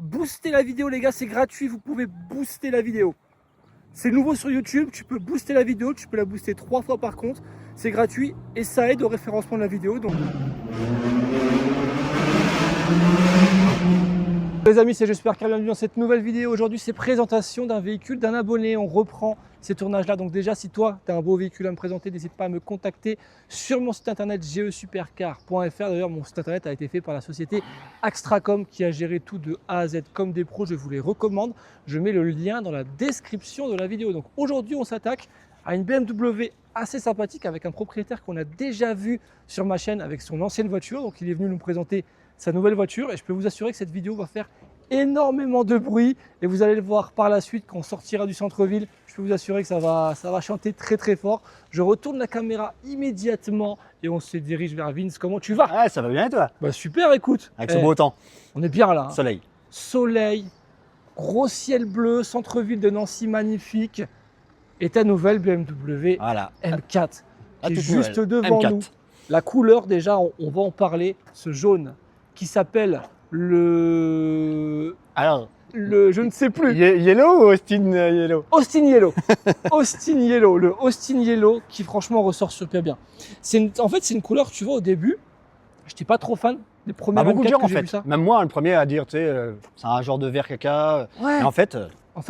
Booster la vidéo les gars, c'est gratuit, vous pouvez booster la vidéo. C'est nouveau sur YouTube, tu peux booster la vidéo, tu peux la booster 3 fois par contre. C'est gratuit et ça aide au référencement de la vidéo. Donc... Les amis, c'est J'espère car bienvenue dans cette nouvelle vidéo. Aujourd'hui, c'est présentation d'un véhicule d'un abonné. On reprend ces tournages-là. Donc déjà, si toi, tu as un beau véhicule à me présenter, n'hésite pas à me contacter sur mon site internet gesupercar.fr. D'ailleurs, mon site internet a été fait par la société Axtracom qui a géré tout de A à Z comme des pros. Je vous les recommande. Je mets le lien dans la description de la vidéo. Donc aujourd'hui, on s'attaque à une BMW assez sympathique avec un propriétaire qu'on a déjà vu sur ma chaîne avec son ancienne voiture. Donc il est venu nous présenter sa nouvelle voiture et je peux vous assurer que cette vidéo va faire énormément de bruit et vous allez le voir par la suite quand on sortira du centre-ville. Je peux vous assurer que ça va chanter très très fort. Je retourne la caméra immédiatement et on se dirige vers Vince. Comment tu vas? Ouais, ça va bien et toi? Bah super, écoute. Avec ce beau temps. On est bien là. Hein. Soleil. Soleil, gros ciel bleu, centre-ville de Nancy magnifique et ta nouvelle BMW Voilà. M4 qui est juste nouvelle. devant M4. nous. La couleur déjà, on va en parler, ce jaune qui s'appelle Alors, je ne sais plus. Yellow ou Austin Yellow? Austin Yellow. Austin Yellow. Le Austin Yellow qui franchement ressort super bien. En fait, c'est une couleur, tu vois, au début, je n'étais pas trop fan des premiers beaucoup de M4 gens que en j'ai vu fait. ça. Même moi, le premier à dire, tu sais, c'est un genre de vert caca. Ouais. Et en fait,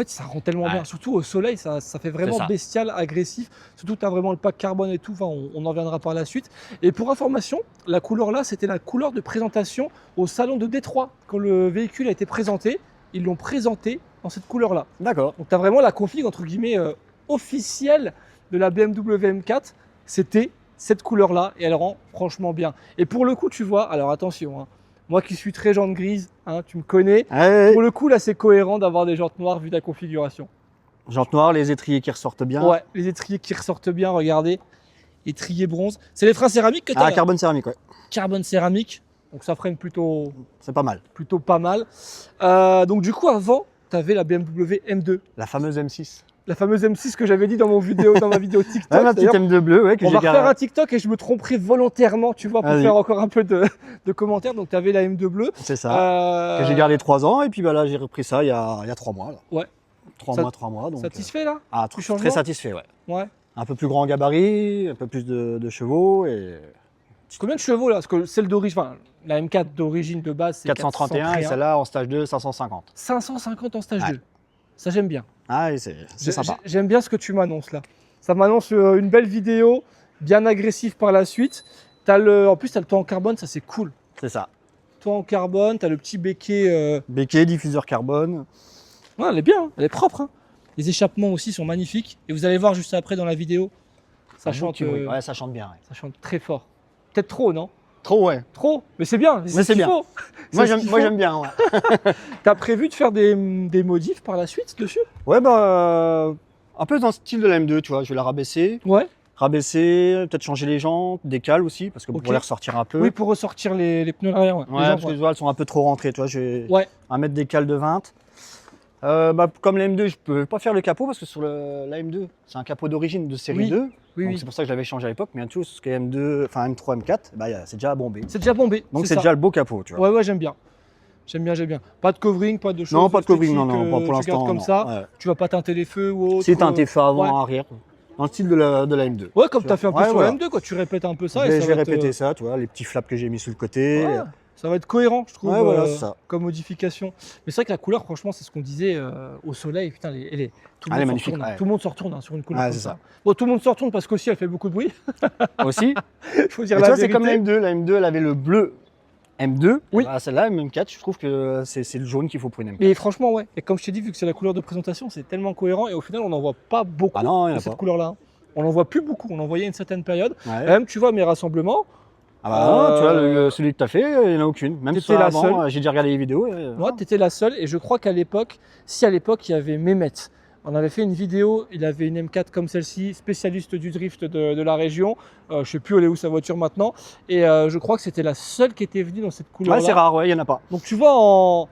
Ça rend tellement Ouais. bien. Surtout au soleil, ça fait vraiment C'est ça. bestial, agressif. Surtout, tu as vraiment le pack carbone et tout. Enfin, on en reviendra par la suite. Et pour information, la couleur là, c'était la couleur de présentation au salon de Détroit. Quand le véhicule a été présenté, ils l'ont présenté dans cette couleur là. d'accord. Donc, tu as vraiment la config, entre guillemets, officielle de la BMW M4. C'était cette couleur là et elle rend franchement bien. Et pour le coup, tu vois, alors attention, hein, moi qui suis très jante grise, hein, tu me connais. Ouais, Pour le coup, là, c'est cohérent d'avoir des jantes noires vu ta configuration. Jante noire, les étriers qui ressortent bien. Ouais, les étriers qui ressortent bien, regardez. Étriers bronze. C'est les freins céramiques que tu as Ah, carbone céramique, ouais. Carbone céramique. Donc ça freine plutôt C'est pas mal. pas mal. Donc du coup, avant, tu avais la BMW M2. La fameuse M6. La fameuse M6 que j'avais dit dans ma vidéo TikTok. Ouais, ma petite D'ailleurs, M2 bleue, ouais, que on j'ai va refaire garé. un TikTok et je me tromperai volontairement, tu vois, pour Vas-y. faire encore un peu de commentaires. Donc tu avais la M2 bleue. C'est ça. Que j'ai gardé 3 ans et puis bah, là, j'ai repris ça il y a 3 mois. Là. Ouais. 3 mois. Donc, Satisfait là? très changement satisfait, ouais. Ouais. Un peu plus grand gabarit, un peu plus de chevaux et Combien de chevaux là? Parce que celle d'origine, enfin, la M4 d'origine de base, c'est 431 et celle-là en stage 2, 550. 550 en stage Ouais. 2. Ça, j'aime bien. Ah, et c'est sympa. J'aime bien ce que tu m'annonces là. Ça m'annonce une belle vidéo, bien agressive par la suite. En plus, tu as le toit en carbone, ça c'est cool. C'est ça. Toit en carbone, tu as le petit béquet. Béquet, diffuseur carbone. Ouais, elle est bien, hein, elle est propre. Hein. Les échappements aussi sont magnifiques. Et vous allez voir juste après dans la vidéo, ça chante, Ouais, ça chante bien. Ouais. ça chante très fort. Peut-être trop, non? Trop, ouais. Trop, mais c'est bien. Mais ce c'est qu'il bien. faut. Moi, C'est ce qu'il faut. j'aime bien. Ouais, T'as prévu de faire des modifs par la suite dessus? ouais bah, un peu dans le style de la M2, tu vois. Je vais la rabaisser. Ouais. Rabaisser, peut-être changer les jantes, des cales aussi, parce que Ok. pour les ressortir un peu. Oui, pour ressortir les pneus arrière. Ouais. Ouais, Les parce jambes, que tu vois, elles sont un peu trop rentrées, tu vois. Je vais ouais. mettre des cales de 20. Comme la M2, je peux pas faire le capot parce que sur la M2, c'est un capot d'origine de série Oui. 2. Oui, Donc oui. c'est pour ça que je l'avais changé à l'époque. Mais tout ce qui est M2, enfin M3, M4, bah, c'est déjà bombé. C'est déjà bombé. Donc c'est ça. déjà le beau capot, tu vois. Ouais, j'aime bien. J'aime bien. Pas de covering, pas de choses. Non, pas de covering, non, esthétiques, pas pour tu gardes l'instant. comme non. ça. Ouais. Tu vas pas teinter les feux ou autre. C'est teinté feu avant, ouais. arrière, dans le style de la M2. Ouais, comme tu as fait un peu Ouais, sur voilà. la M2, quoi. Tu répètes un peu ça. je et vais, ça je vais va être, répéter ça, tu vois, les petits flaps que j'ai mis sur le côté. ouais, ça va être cohérent, je trouve, Ouais, voilà, c'est ça. comme modification. Mais c'est vrai que la couleur, franchement, c'est ce qu'on disait au soleil. Putain, tout Elle est le monde magnifique, se retourne, ouais. tout le monde se retourne hein, sur une couleur Ouais, comme c'est ça. ça. Bon, tout le monde se retourne parce qu'aussi elle fait beaucoup de bruit. Aussi. Il faut dire Mais la tu vois, c'est vérité. comme la M2. La M2, elle avait le bleu M2. Oui. Bah, celle-là, M4, je trouve que c'est le jaune qu'il faut pour une M4. Et franchement, ouais. Et comme je t'ai dit, vu que c'est la couleur de présentation, c'est tellement cohérent. Et au final, on n'en voit pas beaucoup Ah non, il y en de a cette pas. couleur-là. Hein. On n'en voit plus beaucoup. On en voyait une certaine période. Ouais. Même, tu vois, mes rassemblements. Ah bah non, tu vois, celui que tu as fait, il n'y en a aucune. Même T'étais ça, la avant, seule. j'ai déjà regardé les vidéos. Moi, tu étais la seule. Et je crois qu'à l'époque, si à l'époque, il y avait Mehmet. On avait fait une vidéo, il avait une M4 comme celle-ci, spécialiste du drift de la région. Je ne sais plus où elle est où sa voiture maintenant. Et je crois que c'était la seule qui était venue dans cette couleur-là. Ouais, c'est rare, ouais, il n'y en a pas. Donc tu vois, en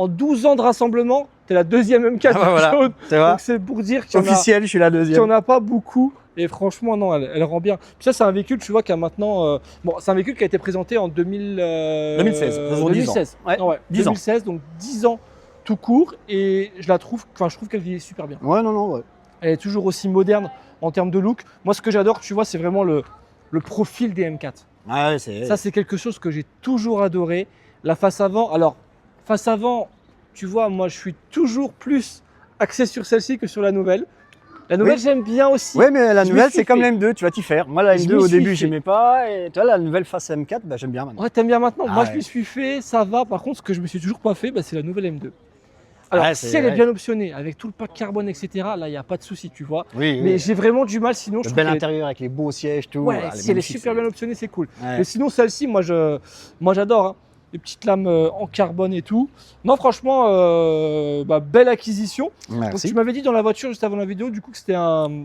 12 ans de rassemblement, tu es la deuxième M4 Ah bah voilà. jaune. Tu vois, Donc c'est pour dire qu'il n'y en, officiel, je suis la deuxième. a pas beaucoup. Et franchement, non, elle rend bien. Puis ça, c'est un véhicule, tu vois, qui a maintenant... bon, c'est un véhicule qui a été présenté en 2016, ça se voit 10 ans. 2016. Ouais, Non, ouais, 10 ans. 2016, donc 10 ans tout court et je trouve qu'elle vieillit super bien. Ouais, non, ouais. Elle est toujours aussi moderne en termes de look. Moi, ce que j'adore, tu vois, c'est vraiment le profil des M4. Ah ouais, c'est... Ça, c'est quelque chose que j'ai toujours adoré. La face avant, alors, face avant, tu vois, moi, je suis toujours plus axé sur celle-ci que sur la nouvelle. La nouvelle, j'aime bien aussi. Oui, mais la Je nouvelle, m'y suis c'est comme fait. la M2, tu vas t'y faire. Moi, la Je M2, m'y au suis début, fait. j'aimais pas. Et toi, la nouvelle face M4, bah, j'aime bien maintenant. Ouais, t'aimes bien maintenant. Moi, Ah je ouais. m'y suis fait, ça va. Par contre, ce que je me suis toujours pas fait, bah, c'est la nouvelle M2. Alors, Ouais, si elle est bien optionnée, avec tout le pack carbone, etc., là, il n'y a pas de souci, tu vois. Oui, Mais j'ai vraiment du mal, sinon, je le trouve bel qu'elle est- intérieur avec les beaux sièges, tout. Ouais, Ah, si elle est magnifique, super c'est- bien optionnée, c'est cool. Ouais. Mais sinon, celle-ci, moi, j'adore. Hein. Les petites lames en carbone et tout. Non, franchement, belle acquisition. Donc, Merci. tu m'avais dit dans la voiture, juste avant la vidéo, du coup, que c'était un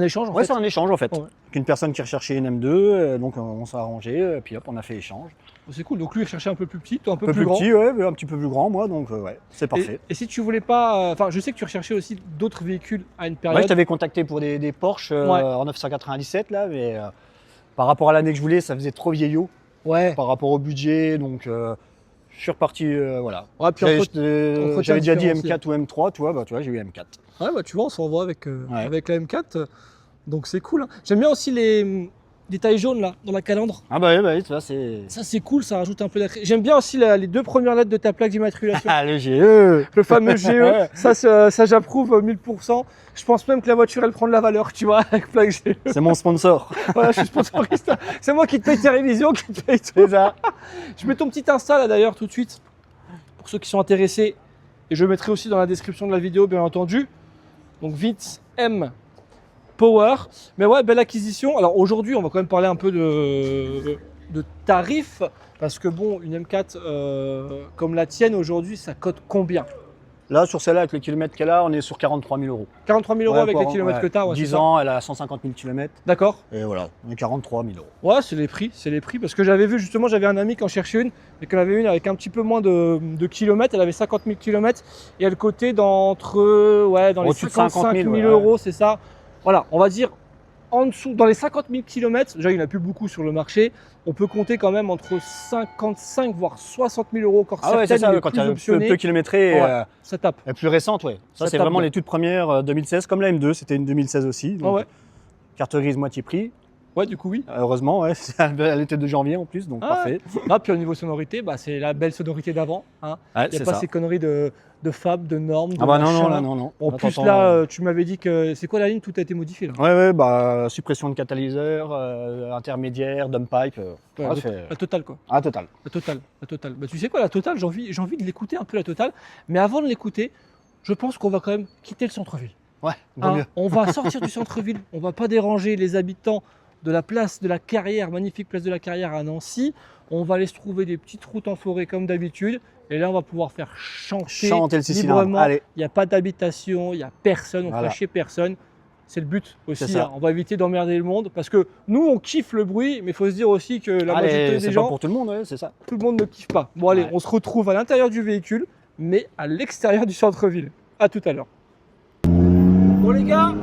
échange, en Ouais, fait. c'est un échange en fait. Ouais. Qu'une personne qui recherchait une M2, donc on s'est arrangé, puis hop, on a fait échange. C'est cool. Donc, lui, il cherchait un peu plus petit, toi, un peu Un peu plus grand. petit, ouais, mais un petit peu plus grand, moi, donc ouais, c'est parfait. Et si tu voulais pas. Enfin, je sais que tu recherchais aussi d'autres véhicules à une Ouais, période. je t'avais contacté pour des Porsche Ouais. en 997, là, mais par rapport à l'année que je voulais, ça faisait trop vieillot Ouais. par rapport au budget, donc je suis reparti, voilà. Ouais, puis entre- J'avais déjà dit différencier. M4 ou M3, tu vois, j'ai eu M4. Ouais, bah tu vois, on s'en voit avec, Ouais. avec la M4. Donc c'est cool. Hein. J'aime bien aussi les détails jaunes là, dans la calandre. Ah bah oui, tu vois, c'est... Ça c'est cool, ça rajoute un peu d'accès. J'aime bien aussi les deux premières lettres de ta plaque d'immatriculation. Ah, le GE. Le fameux GE. Ça j'approuve 1000%. Je pense même que la voiture elle prend de la valeur, tu vois, avec plaque GE. C'est mon sponsor. Voilà, je suis sponsoriste. C'est moi qui te paye tes révisions, qui te paye tout. C'est ça. Je mets ton petit Insta là d'ailleurs tout de suite. Pour ceux qui sont intéressés. Et je mettrai aussi dans la description de la vidéo, bien entendu. Donc Vitz M Power. Mais ouais, belle acquisition. Alors aujourd'hui, on va quand même parler un peu de tarifs. Parce que bon, une M4 comme la tienne aujourd'hui, ça cote combien? Là, sur celle-là, avec le kilomètre qu'elle a, on est sur 43 000 euros. 43 000 euros Ouais, avec quoi, les kilomètres ouais. que tu as. Ouais, 10 c'est ça. ans, elle a 150 000 km. D'accord. Et voilà, on est 43 000 euros. Ouais, c'est les prix. Parce que j'avais vu justement, j'avais un ami qui en cherchait une, mais qui en avait une avec un petit peu moins de kilomètres. Elle avait 50 000 km et elle cotait dans les Au-dessus de 55 000 euros, c'est ça. Voilà, on va dire en dessous, dans les 50 000 km, déjà il n'y en a plus beaucoup sur le marché, on peut compter quand même entre 55 voire 60 000 euros encore Ah ouais, c'est certaines, ça, les quand plus tu as optionnées. peu kilométré, Ouais. Ça tape. et plus récente, ouais. Ça, Ça c'est tape vraiment bien. les toutes premières 2016, comme la M2, c'était une 2016 aussi. Donc, Ouais. carte grise moitié prix, Ouais, du coup oui. heureusement, ouais. Elle était de janvier en plus, donc Ah. parfait. Ah, puis au niveau sonorité, c'est la belle sonorité d'avant. Hein. Ouais, Il n'y a c'est pas ça. ces conneries de fab, de normes, de Ah bah non, machin. non. En Là, plus t'entends, là, tu m'avais dit que c'est quoi la ligne, tout a été modifié là. Ouais, bah, suppression de catalyseur, intermédiaire, dump pipe. Ouais, Ouais, c'est- la totale quoi. Ah, total. La totale. Bah, tu sais quoi, la totale, j'ai envie de l'écouter un peu la totale. Mais avant de l'écouter, je pense qu'on va quand même quitter le centre-ville. Ouais, vaut Hein, mieux. on va sortir du centre-ville. On va pas déranger les habitants de la place de la Carrière, magnifique place de la Carrière à Nancy. On va aller se trouver des petites routes en forêt comme d'habitude. Et là, on va pouvoir faire chanter Chanter le 6 cylindres. librement. Allez. Il n'y a pas d'habitation, il n'y a personne, on Voilà. fera chier personne. C'est le but aussi. C'est ça. Hein. On va éviter d'emmerder le monde parce que nous, on kiffe le bruit, mais il faut se dire aussi que la Allez, majorité c'est des pas gens, pour tout le monde, ouais, c'est ça. tout le monde ne kiffe pas. Bon, allez, Ouais. on se retrouve à l'intérieur du véhicule, mais à l'extérieur du centre-ville. À tout à l'heure. Bon, les gars,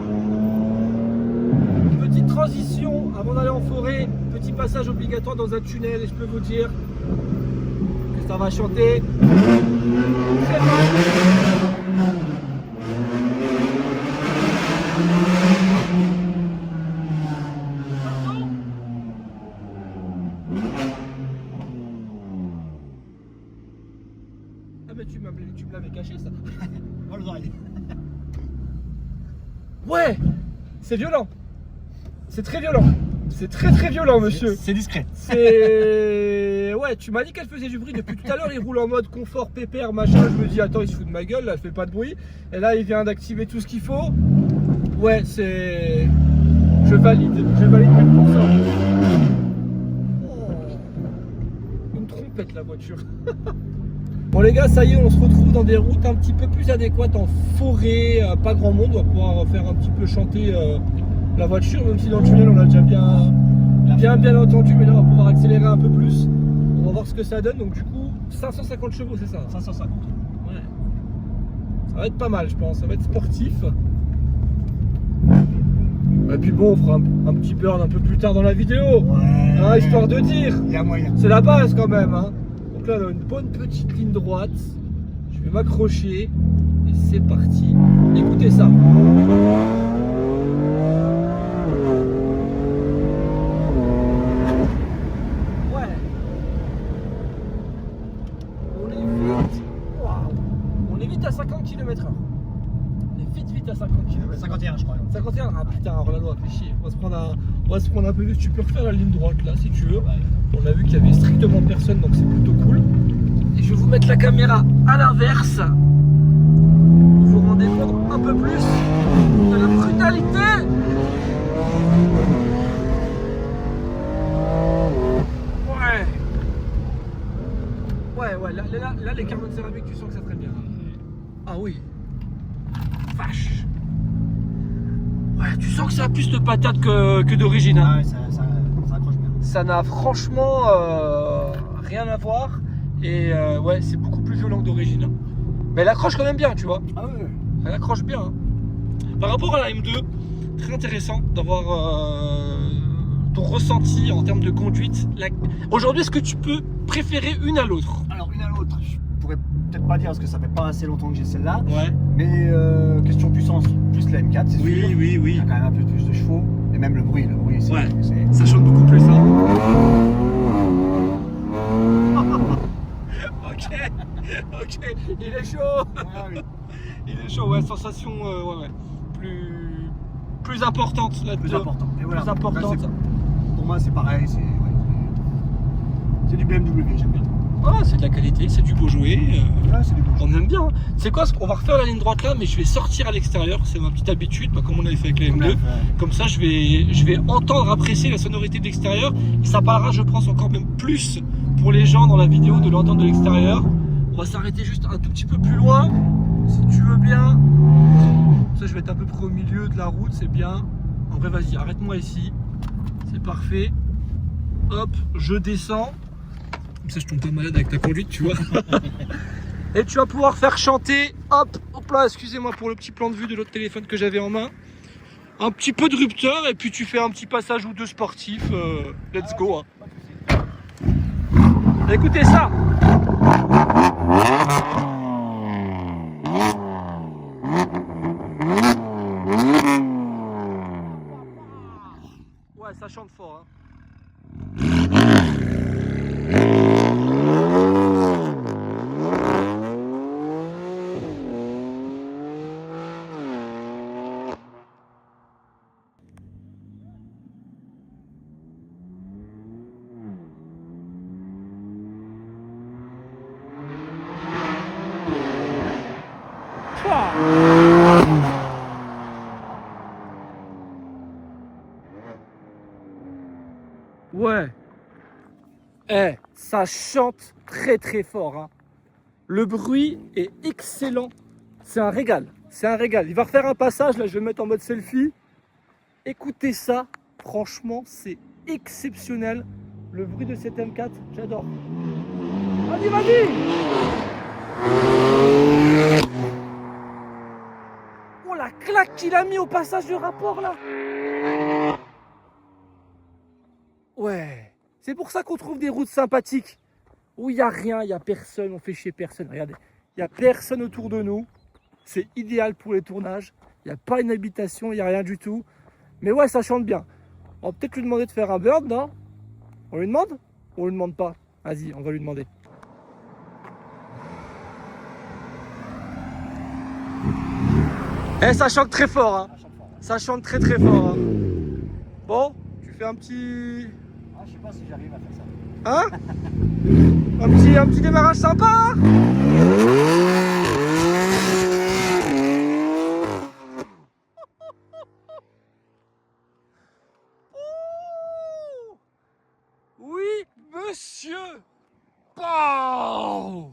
petite transition avant d'aller en forêt. Petit passage obligatoire dans un tunnel, et je peux vous dire que ça va chanter très mal. Ah bah tu me l'avais caché ça. Oh, les oreilles. Ouais, c'est violent. C'est très violent. C'est très très violent, monsieur. C'est discret. C'est... Ouais, tu m'as dit qu'elle faisait du bruit depuis tout à l'heure. Il roule en mode confort, pépère, machin. Je me dis, attends, il se fout de ma gueule, là, elle fait pas de bruit. Et là, il vient d'activer tout ce qu'il faut. Ouais, c'est... Je valide 1000%. Oh. Une trompette, la voiture. Bon les gars, ça y est, on se retrouve dans des routes un petit peu plus adéquates en forêt, pas grand monde, on va pouvoir faire un petit peu chanter la voiture, même si dans le tunnel on l'a déjà bien entendu, mais là on va pouvoir accélérer un peu plus. On va voir ce que ça donne, donc du coup 550 chevaux, c'est ça? 550. Ouais. Ça va être pas mal, je pense, ça va être sportif. Et puis bon, on fera un petit burn un peu plus tard dans la vidéo, Ouais. hein, histoire de dire. Il y a moyen. C'est la base quand même, hein. Donc là, on a une bonne petite ligne droite. Je Je vais m'accrocher et c'est parti. Écoutez ça. Ouais. On est vite. Waouh. On est vite à 50 km/h. On est vite à 50 km/h. 51 je crois. 51. Ah putain, alors la loi fait chier. On va se prendre un peu vite. Tu peux refaire la ligne droite là si tu veux. On a vu qu'il y avait strictement personne, donc c'est plutôt cool. Et je vais vous mettre la caméra à l'inverse. Vous vous rendez compte un peu plus de la brutalité. Ouais, là les carbone céramiques, tu sens que ça traîne bien. Ah oui. Vache. Ouais, tu sens que ça a plus de patates que d'origine. Hein. Ah ouais, ça accroche bien. Ça n'a franchement rien à voir. Et ouais, c'est beaucoup plus violent que d'origine. Hein. Mais elle accroche quand même bien, tu vois. Ah ouais. Elle accroche bien. Hein. Par rapport à la M2, très intéressant d'avoir ton ressenti en termes de conduite. Aujourd'hui, est-ce que tu peux préférer une à l'autre? Alors une à l'autre, je pourrais peut-être pas dire parce que ça fait pas assez longtemps que j'ai celle-là. Ouais. Mais question puissance, plus la M4, c'est sûr. Oui. Il y a quand même un peu plus de chevaux. Et même le bruit, c'est... Ouais. c'est- Ça chante beaucoup plus. Hein. Ok, il est chaud. Ah oui. Il est chaud, ouais, sensation plus importante là. Plus important. Et voilà. Plus importante. Là, pour moi, c'est pareil. C'est du BMW, j'aime bien. Ah, c'est de la qualité, c'est du beau jouet. Ouais, c'est du beau. On aime bien. C'est quoi? On va refaire la ligne droite là, mais je vais sortir à l'extérieur. C'est ma petite habitude, comme on avait fait avec la M2. Comme ça, je vais entendre, apprécier la sonorité de l'extérieur. Et ça parlera, je pense, encore même plus pour les gens dans la vidéo de l'entendre de l'extérieur. On va s'arrêter juste un tout petit peu plus loin, si tu veux bien. Ça, je vais être à peu près au milieu de la route, c'est bien. En vrai, vas-y, arrête-moi ici. C'est parfait. Hop, je descends. Comme ça, je tombe pas malade avec ta conduite, tu vois. Et tu vas pouvoir faire chanter, hop là, excusez-moi pour le petit plan de vue de l'autre téléphone que j'avais en main. Un petit peu de rupteur et puis tu fais un petit passage ou deux sportif. Let's go. Hein. Écoutez ça. Ouais, ça chante fort. Hein. Ouais. Ça chante très fort. Hein. Le bruit est excellent. C'est un régal. C'est un régal. Il va refaire un passage. Là, je vais me mettre en mode selfie. Écoutez ça. Franchement, c'est exceptionnel. Le bruit de cette M4, j'adore. Vas-y. Oh, la claque qu'il a mis au passage de rapport, là. Ouais. C'est pour ça qu'on trouve des routes sympathiques. Où il n'y a rien, il n'y a personne, on fait chier personne. Regardez, il n'y a personne autour de nous. C'est idéal pour les tournages. Il n'y a pas une habitation, il n'y a rien du tout. Mais ouais, ça chante bien. On va peut-être lui demander de faire un bird, non? On lui demande? Ou on lui demande pas? Vas-y, on va lui demander. Ça chante très fort, hein. Ça chante très fort. Hein. Bon, tu fais un petit... Ah, je sais pas si j'arrive à faire ça. Hein? Un petit démarrage sympa. Oui, monsieur. Pow.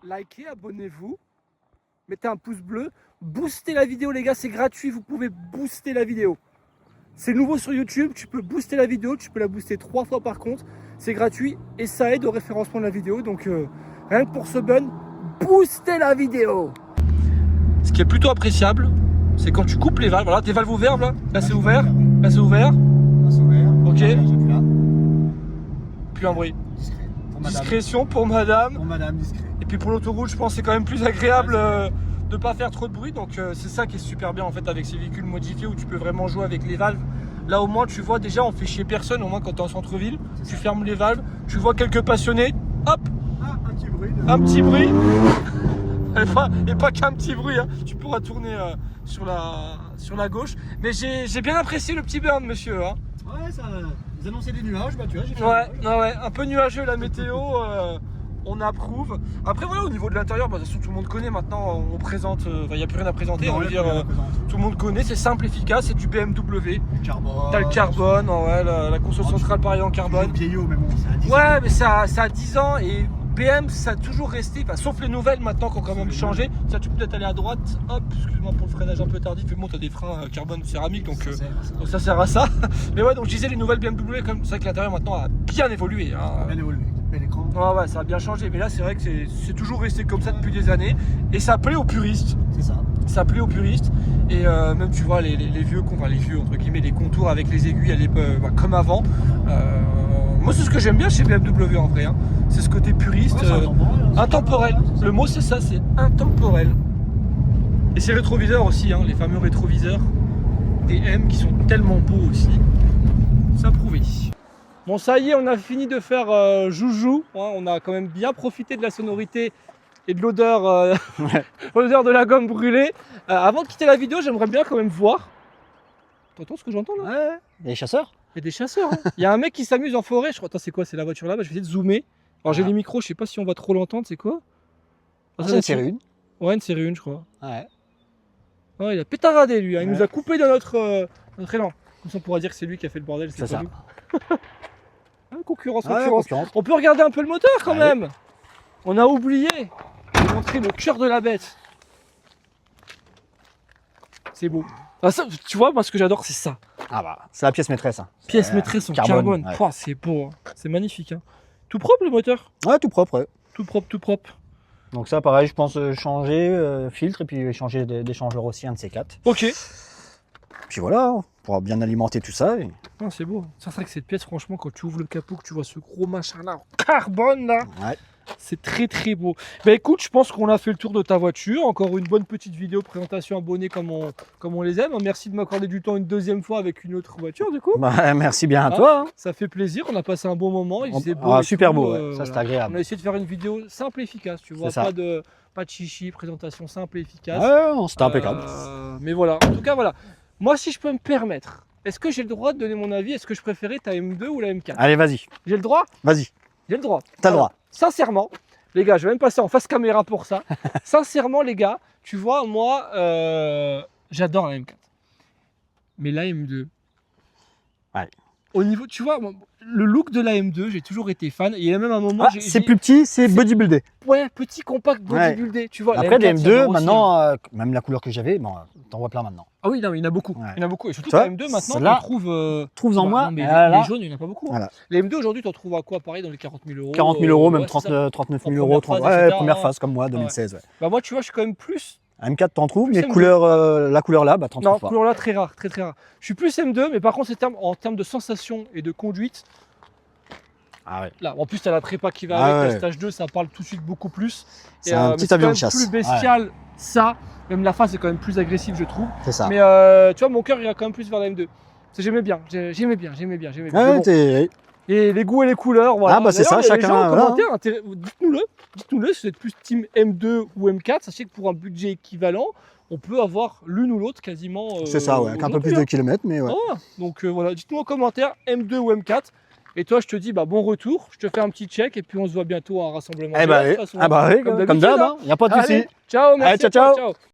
Likez, abonnez-vous, mettez un pouce bleu, boostez la vidéo les gars, c'est gratuit, vous pouvez booster la vidéo. C'est nouveau sur YouTube, tu peux booster la vidéo, tu peux la booster 3 fois par contre, c'est gratuit et ça aide au référencement de la vidéo, donc rien que pour ce bun, boostez la vidéo. Ce qui est plutôt appréciable, c'est quand tu coupes les valves, voilà, tes valves ouvertes là c'est ouvert, là c'est ouvert, ok, Là. plus un bruit. Discret. Pour madame. Discrétion pour madame. Pour madame, discret. Et puis pour l'autoroute, je pense que c'est quand même plus agréable de pas faire trop de bruit. Donc c'est ça qui est super bien en fait avec ces véhicules modifiés où tu peux vraiment jouer avec les valves. Là au moins tu vois déjà on fait chier personne, au moins quand tu es en centre-ville, tu fermes les valves, tu vois quelques passionnés, hop, un petit bruit. un petit bruit. Et pas qu'un petit bruit, hein. Tu pourras tourner sur la gauche. Mais j'ai bien apprécié le petit burn, monsieur. Hein. Ouais, ça, ils annonçaient des nuages, bah tu vois, j'ai fait ouais, un peu nuageux la météo, on approuve. Après voilà, au niveau de l'intérieur, bah, de toute façon tout le monde connaît maintenant, on présente, il n'y a plus rien à présenter, on va dire, tout le monde connaît, c'est simple, efficace, c'est du BMW. Carbone. T'as le carbone, ouais, la console centrale pareil en carbone. Vieillot, mais bon, ça a 10 ans. Ouais, mais ça a 10 ans et BM ça a toujours resté, sauf les nouvelles maintenant qui ont quand même changé. Ça tu peux peut-être aller à droite, hop, excuse-moi pour le freinage un peu tardif, mais bon t'as des freins carbone céramique donc ça sert à ça. Mais ouais, donc je disais les nouvelles BMW, comme c'est vrai que l'intérieur maintenant a bien évolué. Hein. Bien évolué, bel écran. Ouais, ça a bien changé, mais là c'est vrai que c'est toujours resté comme ça depuis des années et ça plaît aux puristes. C'est ça. Ça plaît aux puristes et même tu vois les vieux, les vieux entre guillemets, les contours avec les aiguilles comme avant. Moi c'est ce que j'aime bien chez BMW en vrai, hein. C'est ce côté puriste, intemporel. Le mot c'est ça, c'est intemporel. Et ces rétroviseurs aussi, hein, les fameux rétroviseurs des M qui sont tellement beaux aussi. Ça prouvé. Bon ça y est, on a fini de faire joujou, hein, on a quand même bien profité de la sonorité et de l'odeur l'odeur de la gomme brûlée. Avant de quitter la vidéo, j'aimerais bien quand même voir. T'entends ce que j'entends là? Ouais, les chasseurs. Il y a des chasseurs. Hein. Il y a un mec qui s'amuse en forêt. Je crois, attends, c'est quoi? C'est la voiture là-bas. Je vais essayer de zoomer. Alors j'ai les micros, je sais pas si on va trop l'entendre. C'est quoi? C'est une série 1. Ouais, une série 1, je crois. Ouais. Ouais, il a pétaradé lui. Hein. Il nous a coupé dans notre élan. Comme ça, on pourra dire que c'est lui qui a fait le bordel. C'est ça. Concurrence. Concurrence. On peut regarder un peu le moteur quand même. On a oublié de montrer le cœur de la bête. C'est beau. Ah, ça, tu vois, moi ce que j'adore c'est ça. Ah bah, c'est la pièce maîtresse. Hein. Pièce maîtresse en carbone. Ouais. Pouah, c'est beau, hein. C'est magnifique. Hein. Tout propre le moteur. Ouais, tout propre. Ouais. Tout propre, tout propre. Donc ça, pareil, je pense changer filtre et puis changer d'échangeur aussi, un de ces quatre. Ok. Puis voilà, on pourra bien alimenter tout ça. Et... Ah, c'est beau. C'est vrai que cette pièce, franchement, quand tu ouvres le capot, que tu vois ce gros machin là en carbone là. Ouais. C'est très très beau. Bah écoute, je pense qu'on a fait le tour de ta voiture. Encore une bonne petite vidéo présentation abonnés comme on les aime. Merci de m'accorder du temps une deuxième fois avec une autre voiture du coup. Bah, merci bien à toi. Hein. Ça fait plaisir, on a passé un bon moment. Il faisait beau super tout, beau, ouais. Ça c'est agréable. On a essayé de faire une vidéo simple et efficace, tu vois, pas de chichi, présentation simple et efficace. Ouais, c'était impeccable. Mais voilà, en tout cas voilà. Moi si je peux me permettre, est-ce que j'ai le droit de donner mon avis? Est-ce que je préférais ta M2 ou la M4? Allez, vas-y. J'ai le droit? Vas-y. J'ai le droit. T'as le droit. Sincèrement, les gars, je vais même passer en face caméra pour ça. Sincèrement, les gars, tu vois, moi, j'adore la M4. Mais la M2, ouais. Au niveau, tu vois, le look de la M2, j'ai toujours été fan. Et il y a même un moment. C'est plus petit, c'est bodybuildé. Ouais, petit, compact, bodybuildé. Ouais. Tu vois, après, les M2, maintenant, même la couleur que j'avais, bon, t'en vois plein maintenant. Ah oui, non, il y en a beaucoup. Ouais. Il y en a beaucoup. Et surtout, la M2, maintenant, tu trouves. Trouves en moi. Mais les jaunes, il n'y en a pas beaucoup. Voilà. Les M2, aujourd'hui, tu en trouves à quoi? Pareil, dans les 40 000 euros. 40 000 euros, même 39 000 euros. Première phase, comme moi, 2016. Ouais. Bah, moi, tu vois, je suis quand même plus. M4 t'en trouves, mais la couleur là, bah t'en trouves pas. Non, couleur là très rare, très rare. Je suis plus M2, mais par contre en termes de sensation et de conduite, là, en plus t'as la prépa qui va avec, le stage 2, ça parle tout de suite beaucoup plus. C'est un petit avion de chasse. Plus bestial, ça, même la face est quand même plus agressive je trouve. C'est ça. Mais tu vois, mon cœur ira quand même plus vers la M2. J'aimais bien. Et les goûts et les couleurs, voilà. Ah bah c'est ça, chacun. En commentaire, dites-nous-le, si vous êtes plus team M2 ou M4, sachez que pour un budget équivalent, on peut avoir l'une ou l'autre quasiment. C'est ça, ouais, avec un peu plus de kilomètres, mais ouais. Ah, donc voilà, dites-nous en commentaire M2 ou M4. Et toi, je te dis bon retour, je te fais un petit check et puis on se voit bientôt à un rassemblement. Eh bah oui, comme d'hab, il n'y a pas de souci. Ciao, merci. Allez, ciao.